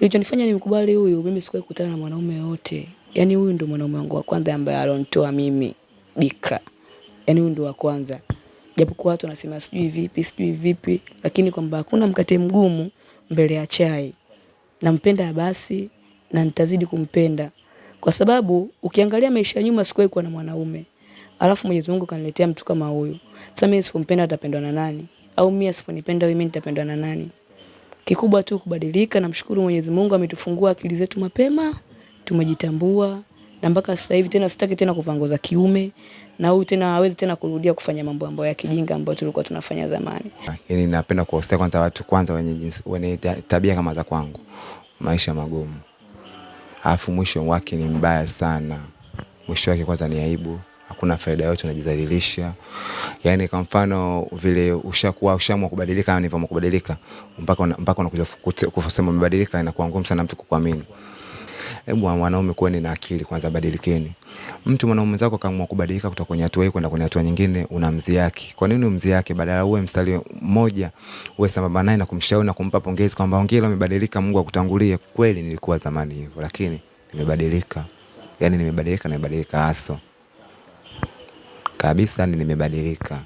Kilichonifanya nimkubali huyu, mimi sikuwahi kukutana na mwanaume yote. Yaani huyu ndo mwanaume wangu wa kwanza ambaye alonitoa mimi bikra. Yaani huyu ndo wa kwanza. Japokuwa watu wanasema sijui vipi, lakini kwamba hakuna mkate mgumu mbele ya chai. Nampenda basi na nitazidi kumpenda. Kwa sababu ukiangalia maisha ya nyuma sikuwahi kuwa na mwanaume. Alafu Mwenyezi Mungu kaniletea mtu kama huyu. Sasa mimi sipompenda atapendwa na nani? Au mimi asiponipenda mimi nitapendwa na nani? Kikubwa tu kubadilika. Namshukuru Mwenyezi Mungu ametufungua akili zetu mapema, tumejitambua na mpaka sasa hivi tena sitaki tena kuvaa nguo za kiume na huyu tena hawezi tena kurudia kufanya mambo ambayo ya kijinga ambayo tulikuwa tunafanya zamani. Yaani napenda kuwasaidia kwanza watu kwanza wenye tabia kama za kwangu. Maisha magumu. Alafu mwisho wake ni mbaya sana. Mwisho wake kwanza ni aibu. Hakuna faida yote, unajidhalilisha. Yaani kwa mfano vile ushaamua kubadilika, nilivyoamua kubadilika mpaka unakuja kusema umebadilika, inakuwa ngumu sana mtu kukuamini. Hebu wanaume kuweni na akili kwanza, badilikeni. Mtu mwanaume zako kaamua kubadilika kutoka kwenye hatua hii kwenda kwenye hatua nyingine, unamdhihaki. Kwa nini umdhihaki? Badala uwe mstari mmoja, uwe sambamba naye na kumshauri na kumpa pongezi kwamba hongera umebadilika, Mungu akutangulie. Kweli nilikuwa zamani hivyo, lakini nimebadilika. Yaani nimebadilika hasa. Kabisa nimebadilika.